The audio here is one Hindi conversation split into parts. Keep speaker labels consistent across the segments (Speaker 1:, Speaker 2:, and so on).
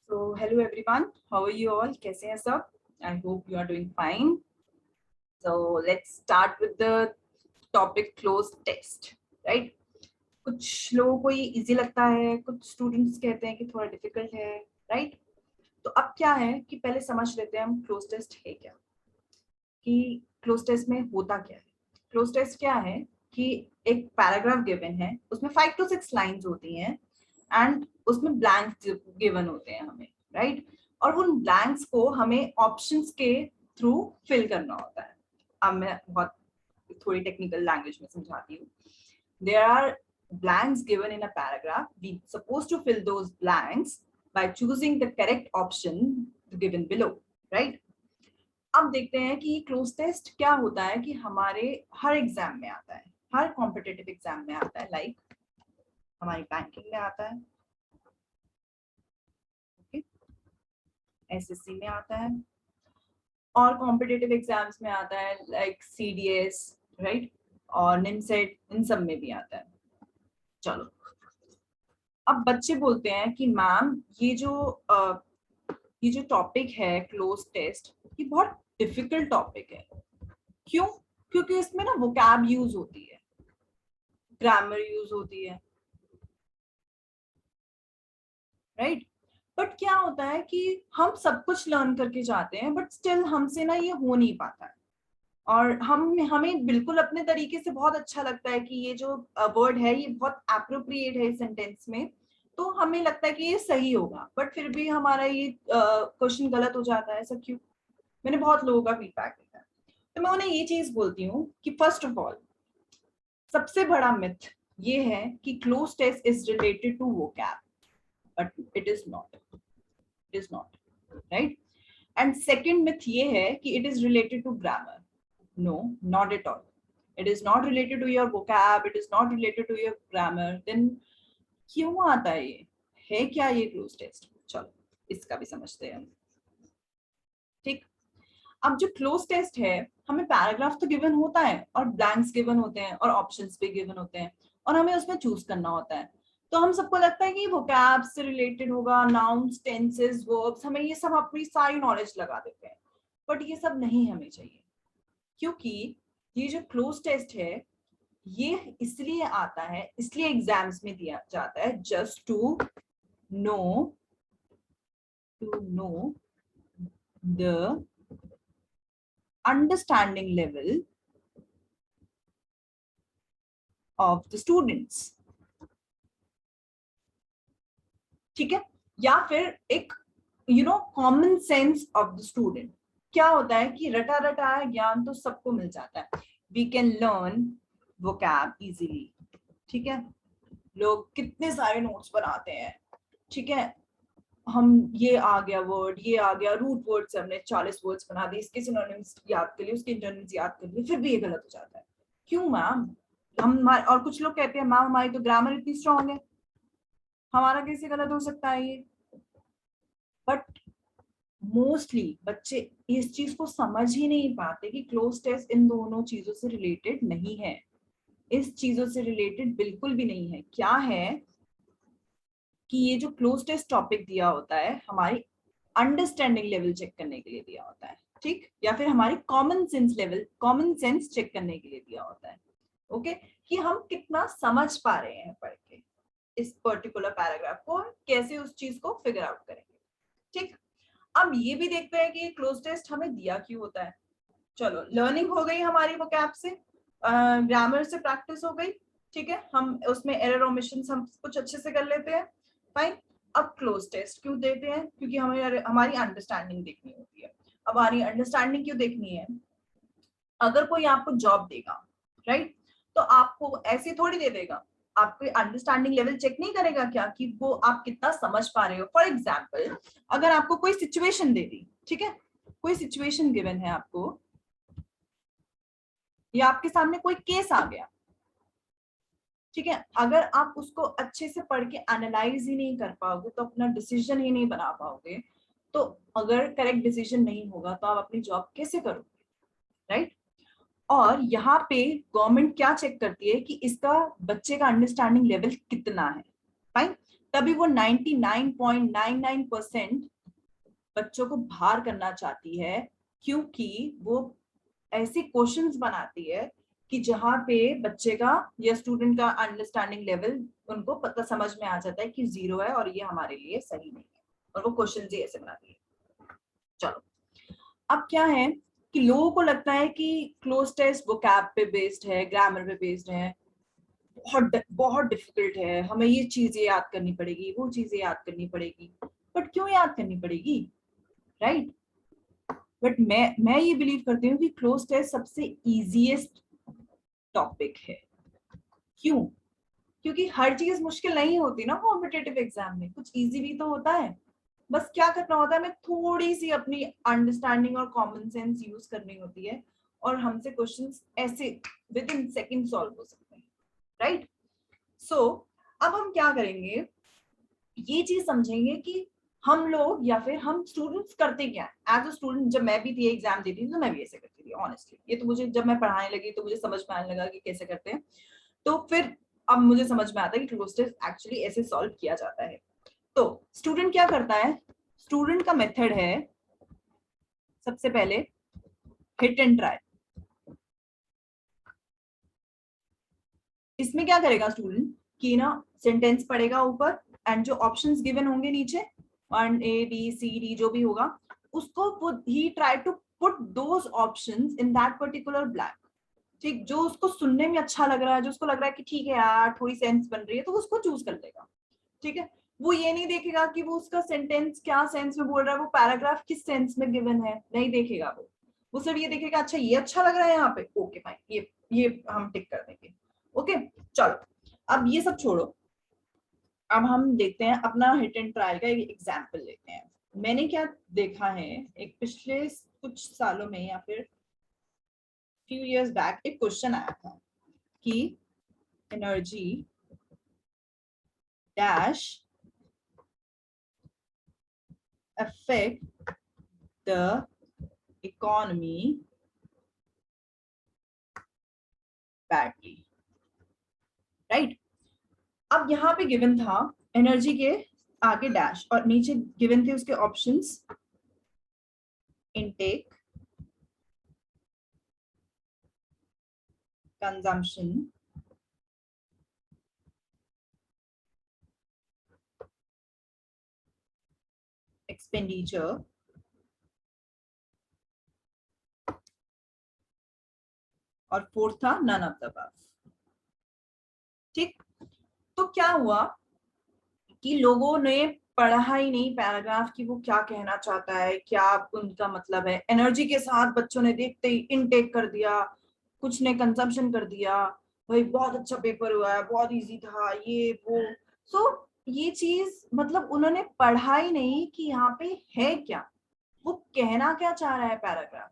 Speaker 1: So hello everyone, how are you all? कैसे हैं सब? I hope you are doing fine. So let's start with the topic closed text, right? कुछ लोगों को ये इजी लगता है, कुछ स्टूडेंट्स कहते हैं कि थोड़ा डिफिकल्ट है, राइट? तो अब क्या है कि पहले समझ लेते हैं हम क्लोज टेस्ट है क्या, कि क्लोज टेस्ट में होता क्या है। क्लोज टेस्ट क्या है कि एक पैराग्राफ गिवन है, उसमें 5 to 6 लाइंस होती हैं एंड उसमें ब्लैंक्स गिवन होते हैं हमें, राइट? और उन ब्लैंक्स को हमें ऑप्शंस के थ्रू फिल करना होता है। अब मैं बहुत थोड़ी टेक्निकल लैंग्वेज में समझाती हूँ। There are blanks given in a paragraph. We supposed to fill those blanks by choosing the correct option given below, right? अब देखते हैं कि क्लोज टेस्ट क्या होता है कि हमारे हर एग्जाम में आता है, हर कॉम्पिटिटिव एग्जाम में आता है, लाइक हमारी बैंकिंग में आता है, ओके, एसएससी में आता है, और कॉम्पिटिटिव एग्जाम्स में आता है लाइक सीडीएस, राइट, और निमसेट, इन सब में भी आता है। चलो, अब बच्चे बोलते हैं कि मैम ये जो टॉपिक है क्लोज टेस्ट, ये बहुत डिफिकल्ट टॉपिक है। क्यों? क्योंकि इसमें ना वोकैब यूज होती है, ग्रामर यूज होती है, राइट? बट क्या होता है कि हम सब कुछ लर्न करके जाते हैं, बट स्टिल हमसे ना ये हो नहीं पाता है। और हमें बिल्कुल अपने तरीके से बहुत अच्छा लगता है कि ये जो वर्ड है ये बहुत एप्रोप्रिएट है इस सेंटेंस में, तो हमें लगता है कि ये सही होगा, बट फिर भी हमारा ये क्वेश्चन गलत हो जाता है। ऐसा क्यों? मैंने बहुत लोगों का फीडबैक देखा है। तो मैं उन्हें ये चीज बोलती हूँ कि फर्स्ट ऑफ ऑल सबसे बड़ा मिथ ये है कि cloze test is related to vocab, but it is not, it is not, right? And second myth ये है कि it is related to grammar. No, not at all. It is not related to your vocab. It is not related to your grammar. Then क्यों आता है ये? है क्या ये क्लोज टेस्ट? चलो इसका भी समझते हैं हम। ठीक, अब जो क्लोज टेस्ट है, हमें पैराग्राफ तो गिवन होता है और ब्लैंक्स गिवन होते हैं और ऑप्शंस भी गिवन होते हैं और हमें उसमें चूज करना होता है। तो हम सबको लगता है कि वोकैब से रिलेटेड होगा, नाउन्स, टेंसेस, वर्ब्स, हमें ये सब अपनी सारी नॉलेज लगा देते हैं, बट ये सब नहीं हमें चाहिए। क्योंकि ये जो क्लोज टेस्ट है ये इसलिए आता है, इसलिए एग्जाम्स में दिया जाता है, just to know the understanding level of the students. ठीक है, या फिर एक common sense of the student. क्या होता है कि रटा रटा ज्ञान तो सबको मिल जाता है, we can learn vocab easily. ठीक है, लोग कितने सारे नोट्स बनाते हैं, ठीक है, हम ये आ गया वर्ड, ये आ गया रूट वर्ड से हमने 40 वर्ड्स बना दिए, इसके सिनोनिम्स याद कर लिए, उसके एंटोनिम्स याद कर लिए, फिर भी ये गलत हो जाता है। क्यों मैम? हम और कुछ लोग कहते हैं मैम हमारी तो ग्रामर इतनी स्ट्रांग है, हमारा कैसे गलत हो सकता है ये? बट मोस्टली बच्चे इस चीज को समझ ही नहीं पाते कि क्लोज टेस्ट इन दोनों चीजों से रिलेटेड नहीं है, इस चीजों से रिलेटेड बिल्कुल भी नहीं है। क्या है कि ये जो क्लोज टेस्ट टॉपिक दिया होता है हमारी अंडरस्टैंडिंग लेवल चेक करने के लिए दिया होता है, ठीक, या फिर हमारी common sense level, common sense check करने के लिए दिया होता है, ओके, कि हम कितना समझ पा रहे हैं पढ़ के इस पर्टिकुलर पैराग्राफ को, कैसे उस चीज को फिगर आउट करेंगे। ठीक, अब ये भी देखते हैं कि क्लोज टेस्ट हमें दिया क्यों होता है। चलो, लर्निंग हो गई हमारी वोकैब से, ग्रामर से प्रैक्टिस हो गई, ठीक है, हम उसमें एरर ओमिशंस हम कुछ अच्छे से कर लेते हैं, फाइन। अब क्लोज टेस्ट क्यों देते हैं? क्योंकि हमें हमारी अंडरस्टैंडिंग देखनी होती है। अब हमारी अंडरस्टैंडिंग क्यों देखनी है? अगर कोई आपको जॉब देगा, राइट, तो आपको ऐसे थोड़ी दे देगा, आपके अंडरस्टैंडिंग लेवल चेक नहीं करेगा क्या कि वो आप कितना समझ पा रहे हो। फॉर एग्जाम्पल, अगर आपको कोई सिचुएशन दे दी, ठीक है, कोई सिचुएशन गिवन है आपको, या आपके सामने कोई केस आ गया, ठीक है, अगर आप उसको अच्छे से पढ़ के एनालाइज ही नहीं कर पाओगे तो अपना डिसीजन ही नहीं बना पाओगे, तो अगर करेक्ट डिसीजन नहीं होगा तो आप अपनी जॉब कैसे करोगे, राइट? और यहाँ पे गवर्नमेंट क्या चेक करती है कि इसका बच्चे का अंडरस्टैंडिंग लेवल कितना है, फाइन, तभी वो 99.99% बच्चों को बाहर करना चाहती है, क्योंकि वो ऐसे क्वेश्चंस बनाती है कि जहां पे बच्चे का या स्टूडेंट का अंडरस्टैंडिंग लेवल उनको पता समझ में आ जाता है कि 0 है और ये हमारे लिए सही नहीं है, और वो क्वेश्चंस ही ऐसे बनाती है। चलो, अब क्या है कि लोगों को लगता है कि क्लोज टेस्ट वोकैब पे बेस्ड है, ग्रामर पे बेस्ड है, बहुत बहुत डिफिकल्ट है, हमें ये चीजें याद करनी पड़ेगी, वो चीजें याद करनी पड़ेगी। बट क्यों याद करनी पड़ेगी, राइट? बट मैं ये बिलीव करती हूँ कि क्लोज टेस्ट सबसे इजीएस्ट टॉपिक है। क्यों? क्योंकि हर चीज मुश्किल नहीं होती ना कॉम्पिटेटिव एग्जाम में, कुछ इजी भी तो होता है। बस क्या करना होता है, हमें थोड़ी सी अपनी अंडरस्टैंडिंग और कॉमन सेंस यूज करनी होती है, और हमसे क्वेश्चंस ऐसे विद इन सेकंड सॉल्व हो सकते हैं, राइट? सो अब हम क्या करेंगे, ये चीज समझेंगे कि हम लोग या फिर हम स्टूडेंट्स करते क्या है। एज अ स्टूडेंट जब मैं भी थी एग्जाम देती थी तो मैं भी ऐसे करती थी ऑनेस्टली। ये तो मुझे जब मैं पढ़ाने लगी तो मुझे समझ में आने लगा कि कैसे करते हैं, तो फिर अब मुझे समझ में आता है कि क्लोज टेस्ट एक्चुअली ऐसे सॉल्व किया जाता है। तो स्टूडेंट क्या करता है, स्टूडेंट का मेथड है सबसे पहले हिट एंड ट्राई। इसमें क्या करेगा स्टूडेंट कि ना सेंटेंस पढ़ेगा ऊपर, एंड जो ऑप्शंस गिवन होंगे नीचे 1 A B C D जो भी होगा, उसको ही try to put those options in that particular blank. ठीक, जो उसको सुनने में अच्छा लग रहा है, जो उसको लग रहा है कि ठीक है यार थोड़ी सेंस बन रही है, तो उसको चूज कर लेगा। ठीक है, वो ये नहीं देखेगा कि वो उसका सेंटेंस क्या सेंस में बोल रहा है, वो पैराग्राफ किस सेंस में गिवन है, नहीं देखेगा। वो सिर्फ ये देखेगा अच्छा ये अच्छा लग रहा है यहाँ पे, ओके फाइन, ये हम टिक कर देंगे। ओके, चलो अब ये सब छोड़ो, अब हम देखते हैं अपना हिट एंड ट्रायल का एक एग्जाम्पल लेते हैं। मैंने क्या देखा है, एक पिछले कुछ सालों में या फिर फ्यू इयर्स बैक एक क्वेश्चन आया था कि energy dash affect the economy badly, right? अब यहाँ पे गिवन था एनर्जी के आगे डैश और नीचे गिवन थे उसके ऑप्शंस, इनटेक, कंजम्पशन, एक्सपेंडिचर और फोर्थ था नन ऑफ द अबव। ठीक, तो क्या हुआ कि लोगों ने पढ़ा ही नहीं पैराग्राफ की वो क्या कहना चाहता है, क्या उनका मतलब है। एनर्जी के साथ बच्चों ने देखते ही इनटेक कर दिया, कुछ ने कंजम्पशन कर दिया, भाई बहुत अच्छा पेपर हुआ है, बहुत इजी था, ये वो। सो ये चीज मतलब उन्होंने पढ़ा ही नहीं कि यहाँ पे है क्या, वो कहना क्या चाह रहा है पैराग्राफ,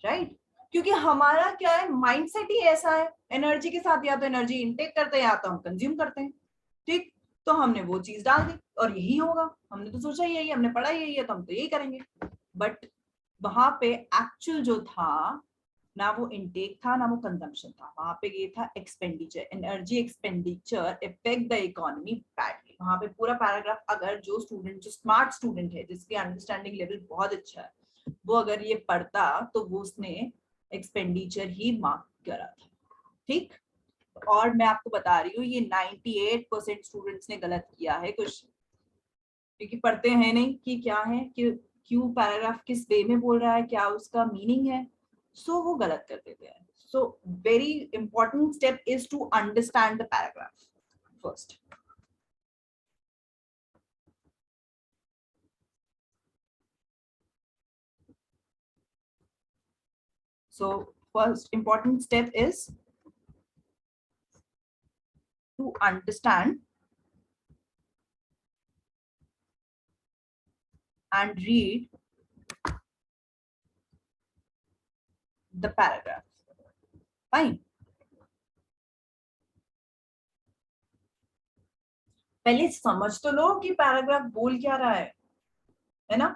Speaker 1: राइट? क्योंकि हमारा क्या है, माइंडसेट ही ऐसा है, एनर्जी के साथ या तो एनर्जी इनटेक करते हैं या तो हम कंज्यूम करते हैं। ठीक, तो हमने वो चीज डाल दी और यही होगा, हमने तो सोचा यही, हमने पढ़ा यही है तो हम तो यही करेंगे। बट वहां पे एक्चुअल जो था ना वो इनटेक था ना वो कंजम्पशन था, वहां पे ये था expenditure, energy expenditure affect the economy badly. वहां पे पूरा पैराग्राफ अगर जो स्टूडेंट, जो स्मार्ट स्टूडेंट है जिसके अंडरस्टैंडिंग लेवल बहुत अच्छा है, वो अगर ये पढ़ता तो वो उसने एक्सपेंडिचर ही मार्क करा था। ठीक, और मैं आपको बता रही हूँ ये 98% स्टूडेंट्स ने गलत किया है क्वेश्चन, क्योंकि पढ़ते हैं नहीं कि क्या है, कि क्यों पैराग्राफ किस वे में बोल रहा है, क्या उसका मीनिंग है, सो वो गलत कर देते हैं। So very important step is to understand the paragraph first. So first important step is to understand and read the paragraph. Fine. पहले समझ तो लो कि पैराग्राफ बोल क्या रहा है ना?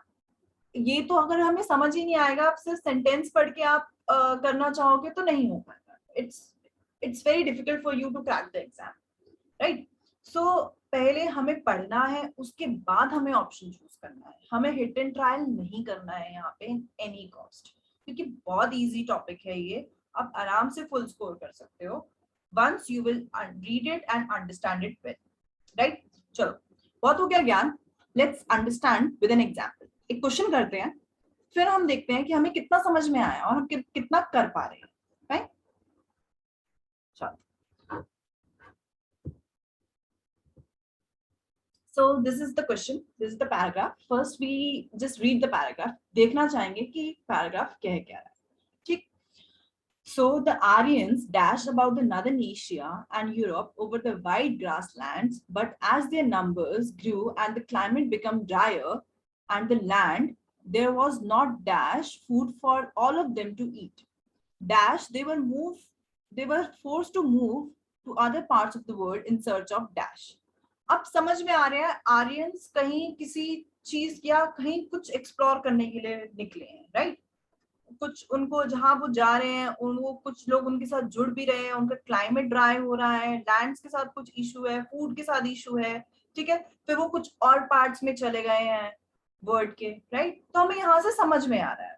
Speaker 1: ये तो अगर हमें समझ ही नहीं आएगा, आप सिर्फ सेंटेंस पढ़ के आप करना चाहोगे तो नहीं हो पाएगा। It's very difficult for you to crack the exam, right? So पहले हमें पढ़ना है, उसके बाद हमें ऑप्शन चूज करना है. हमें हिट एंड ट्रायल नहीं करना है यहाँ पे एनी कॉस्ट, क्योंकि बहुत इजी टॉपिक है ये. आप आराम से फुल स्कोर कर सकते हो once you will read it and understand it well, right? चलो, बहुत हो गया ज्ञान. Let's understand with an example. एक क्वेश्चन करते हैं, फिर हम देखते हैं कि हमें कितना समझ में आया और हम कितना कर पा रहे हैं. राइट? चलो. So this is the question, this is the paragraph. First we just read the paragraph. देखना चाहेंगे कि paragraph क्या है. ठीक. So the Aryans dashed about the northern Asia and Europe over the wide grasslands, but as their numbers grew and the climate became drier and the land, there was not dash food for all of them to eat. Dash, they were forced to move to other parts of the world in search of dash. अब समझ में आ रहा है, आर्यंस कहीं किसी चीज या कहीं कुछ एक्सप्लोर करने के लिए निकले हैं, राइट? कुछ उनको जहां वो जा रहे हैं, उनको कुछ लोग उनके साथ जुड़ भी रहे हैं, उनका क्लाइमेट ड्राई हो रहा है, लैंड्स के साथ कुछ इशू है, फूड के साथ इशू है, ठीक है. फिर वो कुछ और पार्ट्स में चले गए हैं वर्ल्ड के, राइट? तो हमें यहाँ से समझ में आ रहा है.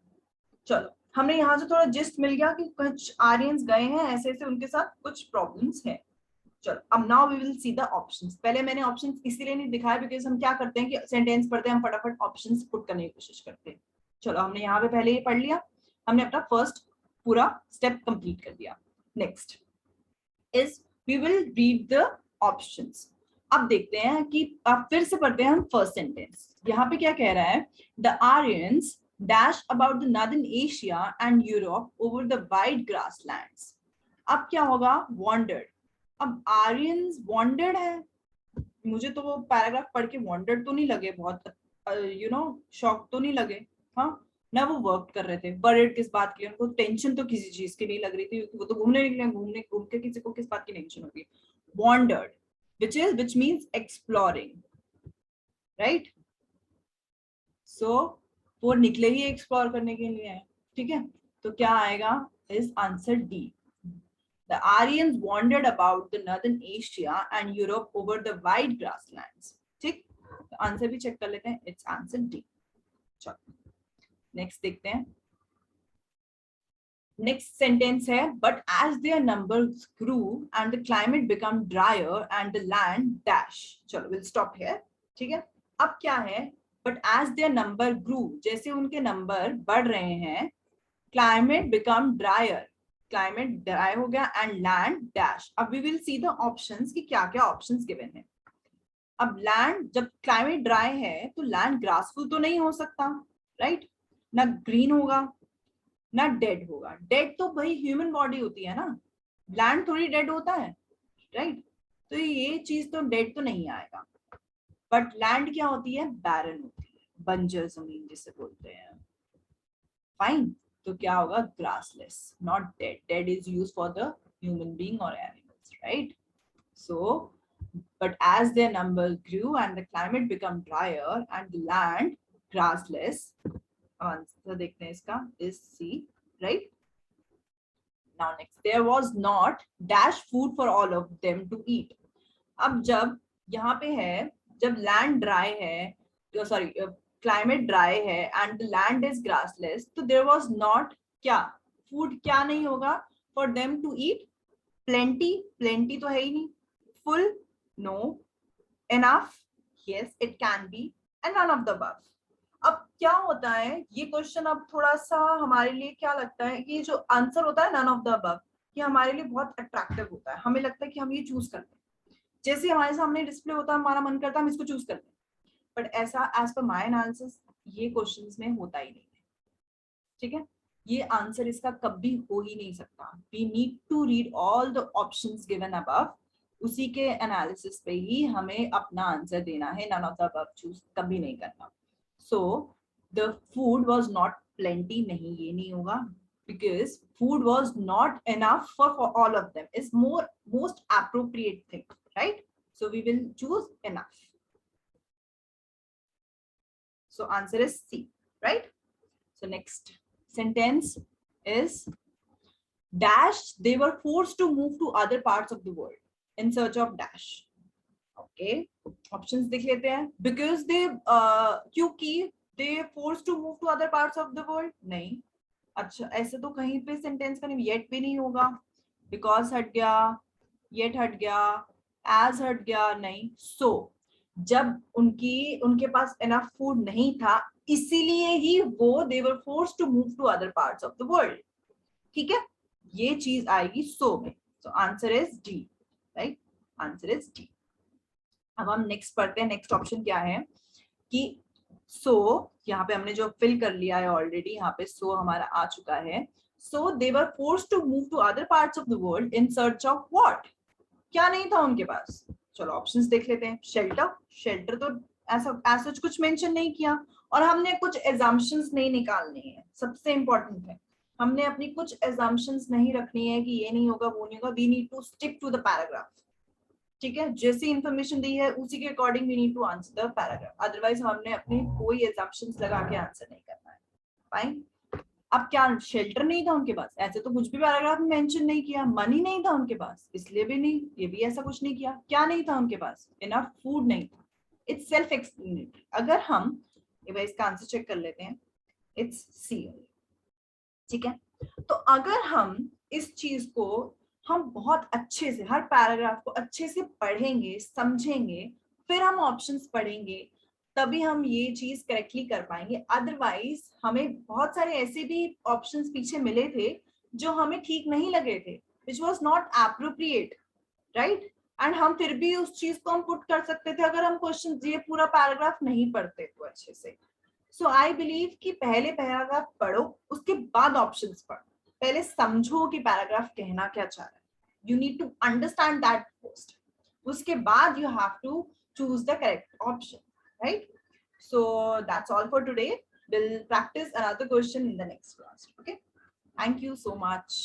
Speaker 1: चलो, हमने यहाँ से थोड़ा जिस्ट मिल गया कि कुछ आर्यंस गए हैं, ऐसे ऐसे उनके साथ कुछ प्रॉब्लम्स है. चलो, अब now we will see the options. पहले मैंने ऑप्शंस इसीलिए नहीं दिखाया बिकॉज हम क्या करते हैं कि सेंटेंस पढ़ते हैं, हम फटाफट ऑप्शंस पुट करने की कोशिश करते हैं. चलो, हमने यहाँ पे पहले ही पढ़ लिया, हमने अपना फर्स्ट पूरा स्टेप कंप्लीट कर दिया. Next is we will read the options. अब देखते हैं कि अब फिर से पढ़ते हैं हम फर्स्ट सेंटेंस. यहाँ पे क्या कह रहा है? The Aryans dash about the northern Asia and Europe over the wide grasslands. अब क्या होगा? Wandered. अब आर्यंस wandered है. मुझे तो वो पैराग्राफ पढ़ के wandered तो नहीं लगे, बहुत शॉक तो नहीं लगे. हाँ ना, वो वर्क कर रहे थे. वर्ried किस बात के लिए? उनको टेंशन तो किसी चीज की नहीं लग रही थी, वो तो घूमने निकले. घूम के किसी को किस बात की टेंशन होगी? Wandered, which means exploring, right? So वो निकले ही एक्सप्लोर करने के लिए है. ठीक है, तो क्या आएगा? Is answer D. The Aryans wandered about the northern Asia and Europe over the wide grasslands. ठीक, तो आंसर भी चेक कर लेते हैं. It's answer D. चलो नेक्स्ट देखते हैं. नेक्स्ट सेंटेंस है, but as their numbers grew and the climate become drier and the land dash. चलो विल स्टॉप हियर. ठीक है, अब क्या है? But as their number grew, जैसे उनके नंबर बढ़ रहे हैं, climate become drier, climate dry हो गया, एंड लैंड डैश. अब we will see the options कि क्या क्या ऑप्शंस गिवन है. अब लैंड, जब क्लाइमेट ड्राई है तो लैंड ग्रासफुल तो नहीं हो सकता, राइट? ना ग्रीन होगा ना डेड होगा. डेड तो भाई ह्यूमन बॉडी होती है ना, लैंड थोड़ी डेड होता है, राइट? तो ये चीज तो डेड तो नहीं आएगा. बट लैंड क्या होती है? बैरन होती है, बंजर जमीन जिसे बोलते हैं. फाइन, तो क्या होगा? Grassless, not dead. Dead is used for the human being और animals, right? So but as their numbers grew and the climate became drier and the land grassless, answer देखते हैं इसका, is C, right? Now next, there was not dash food for all of them to eat. अब जब यहाँ पे है, जब लैंड ड्राई है, सॉरी क्लाइमेट ड्राई है and the land is grassless, तो देयर वाज नॉट क्या? फूड क्या नहीं होगा? For them to eat. Plenty, plenty तो है ही नहीं. Full, no. Enough, yes it can be, and none of the above. अब क्या होता है ये क्वेश्चन, अब थोड़ा सा हमारे लिए क्या लगता है कि जो आंसर होता है नन ऑफ द अबव, ये हमारे लिए बहुत अट्रैक्टिव होता है. हमें लगता है कि हम ये चूज करते हैं, जैसे हमारे सामने डिस्प्ले होता है, हमारा मन करता है हम इसको चूज करते हैं. बट ऐसा एज पर माय एनालिसिस ये क्वेश्चंस में होता ही नहीं है. ठीक है, ये आंसर इसका कभी हो ही नहीं सकता. We need to read all the options given above, उसी के एनालिसिस पे ही हमें अपना आंसर देना है. None of the above choose कभी नहीं करना. So the food was not plenty, नहीं ये नहीं होगा, because food was not enough for all of them is most appropriate thing, right? So we will choose enough. So answer is C, right? So next sentence is dash, they were forced to move to other parts of the world in search of dash. Okay, options देख लेते हैं. बिकॉज दे क्योंकि they force to move to other parts of the world. नहीं. अच्छा, ऐसे तो कहीं पे सेंटेंस का नहीं, येट भी नहीं होगा. बिकॉज हट गया, येट हट गया, एज हट गया, नहीं. सो जब उनके पास इनफ फूड नहीं था, इसीलिए ही वो they were force to move to other parts of the world. ठीक है, ये चीज आएगी सो में. So answer is D. Right, answer is D. अब हम नेक्स्ट पढ़ते हैं. नेक्स्ट ऑप्शन क्या है कि सो यहाँ पे हमने जो फिल कर लिया है ऑलरेडी, यहाँ पे सो हमारा आ चुका है. So they were forced to move to other parts of the world in search of what. क्या नहीं था उनके पास? चलो ऑप्शंस देख लेते हैं. शेल्टर. शेल्टर तो ऐसा कुछ मेंशन नहीं किया. और हमने कुछ एजम्पशंस नहीं निकालनी है, सबसे इंपॉर्टेंट है. हमने अपनी कुछ एजम्पशंस नहीं रखनी है कि ये नहीं होगा वो नहीं होगा. We need to stick to the paragraph. ठीक है, जैसी इंफॉर्मेशन दी है उसी के according we need to answer the paragraph. Otherwise हमने अपनी कोई एजम्पशंस लगा के आंसर नहीं करना है. फाइन. अब क्या शेल्टर नहीं था उनके पास? ऐसे तो कुछ भी पैराग्राफ में मेंशन नहीं किया. मनी नहीं था उनके पास, इसलिए भी नहीं. ये भी ऐसा कुछ नहीं किया. क्या नहीं था उनके पास? इनफ फूड नहीं था. It's self explanatory. अगर हम इसका आंसर चेक कर लेते हैं. इट्स सी. ठीक है, तो अगर हम इस चीज को हम बहुत अच्छे से हर पैराग्राफ को अच्छे से पढ़ेंगे, समझेंगे, फिर हम ऑप्शंस पढ़ेंगे, तभी हम ये चीज करेक्टली कर पाएंगे. अदरवाइज हमें बहुत सारे ऐसे भी ऑप्शंस पीछे मिले थे जो हमें ठीक नहीं लगे थे, which was not appropriate. Right. And हम फिर भी उस चीज को हम पुट कर सकते थे अगर हम क्वेश्चन ये पूरा पैराग्राफ नहीं पढ़ते तो अच्छे से. सो आई बिलीव कि पहले पैराग्राफ पढ़ो, उसके बाद ऑप्शंस पढ़ो. पहले समझो कि पैराग्राफ कहना क्या चाह रहा है. You need to understand that first. उसके बाद you have to choose the correct option. Right. So that's all for today. We'll practice another question in the next class. Okay. Thank you so much.